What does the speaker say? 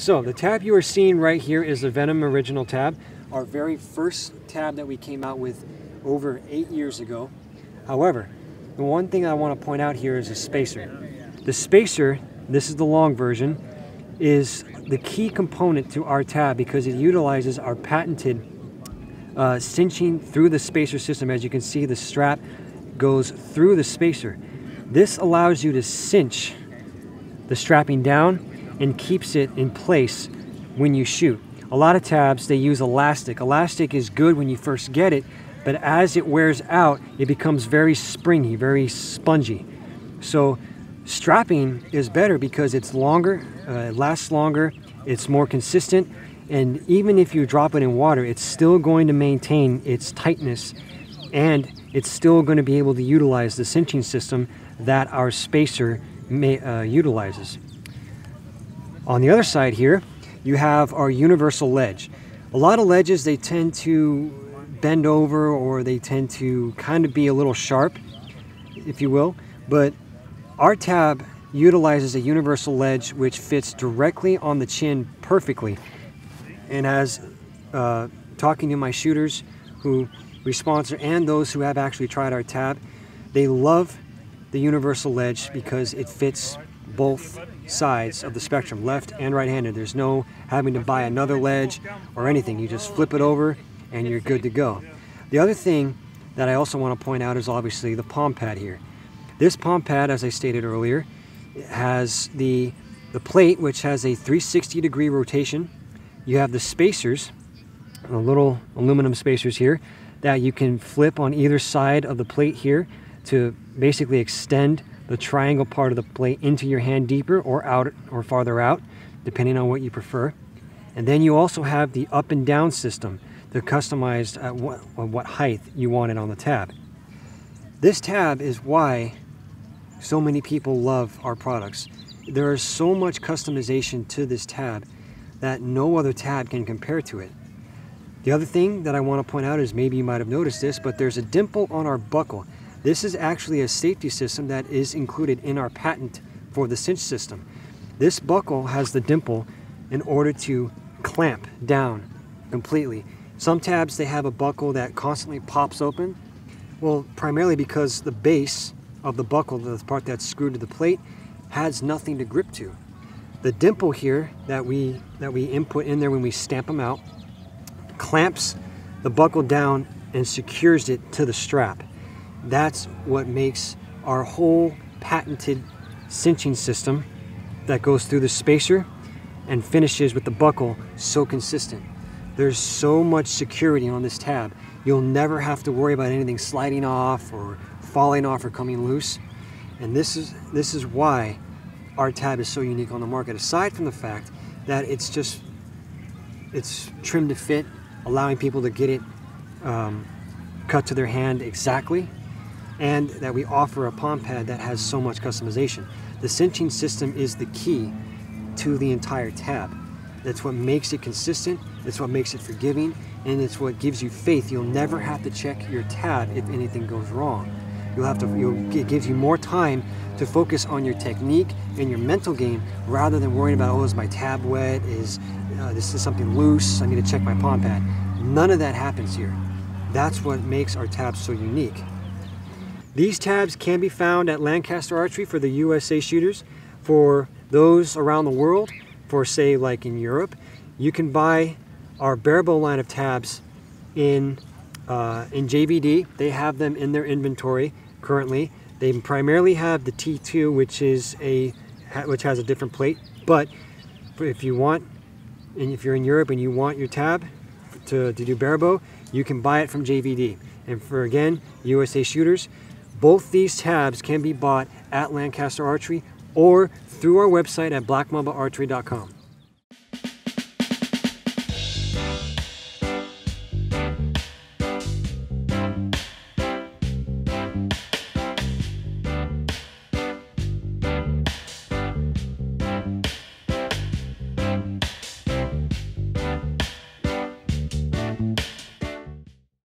So the tab you are seeing right here is the Venom Original tab, our very first tab that we came out with over 8 years ago. However, the one thing I want to point out here is the spacer. The spacer, this is the long version, is the key component to our tab because it utilizes our patented cinching through the spacer system. As you can see, the strap goes through the spacer. This allows you to cinch the strapping down and keeps it in place when you shoot. A lot of tabs, they use elastic. Elastic is good when you first get it, but as it wears out, it becomes very springy, very spongy. So strapping is better because it's longer, it lasts longer, it's more consistent, and even if you drop it in water, it's still going to maintain its tightness, and it's still going to be able to utilize the cinching system that our spacer utilizes. On the other side here, you have our universal ledge. A lot of ledges, they tend to bend over, or they tend to kind of be a little sharp, if you will, but our tab utilizes a universal ledge which fits directly on the chin perfectly. And as talking to my shooters who we sponsor and those who have actually tried our tab, they love the universal ledge because it fits both sides of the spectrum, left and right-handed. There's no having to buy another ledge or anything. You just flip it over and you're good to go. The other thing that I also want to point out is obviously the palm pad here. This palm pad, as I stated earlier, has the plate, which has a 360-degree rotation. You have the spacers, the little aluminum spacers here, that you can flip on either side of the plate here to basically extend the triangle part of the plate into your hand deeper or out or farther out, depending on what you prefer. And then you also have the up and down system. They're customized at what height you want it on the tab. This tab is why so many people love our products. There is so much customization to this tab that no other tab can compare to it. The other thing that I want to point out is, maybe you might have noticed this, but there's a dimple on our buckle. This is actually a safety system that is included in our patent for the cinch system. This buckle has the dimple in order to clamp down completely. Some tabs, they have a buckle that constantly pops open. Well, primarily because the base of the buckle, the part that's screwed to the plate, has nothing to grip to. The dimple here that we input in there when we stamp them out clamps the buckle down and secures it to the strap. That's what makes our whole patented cinching system that goes through the spacer and finishes with the buckle so consistent. There's so much security on this tab. You'll never have to worry about anything sliding off or falling off or coming loose. And this is why our tab is so unique on the market, aside from the fact that it's trimmed to fit, allowing people to get it cut to their hand exactly, and that we offer a palm pad that has so much customization. The cinching system is the key to the entire tab. That's what makes it consistent, it's what makes it forgiving, and it's what gives you faith. You'll never have to check your tab if anything goes wrong. It gives you more time to focus on your technique and your mental game rather than worrying about, oh, is my tab wet? This is something loose? I need to check my palm pad. None of that happens here. That's what makes our tabs so unique. These tabs can be found at Lancaster Archery for the USA shooters. For those around the world, for say like in Europe, you can buy our barebow line of tabs in JVD. They have them in their inventory currently. They primarily have the T2, which has a different plate. But if you want, and if you're in Europe and you want your tab to do barebow, you can buy it from JVD. And for, again, USA shooters, both these tabs can be bought at Lancaster Archery or through our website at blackmambaarchery.com.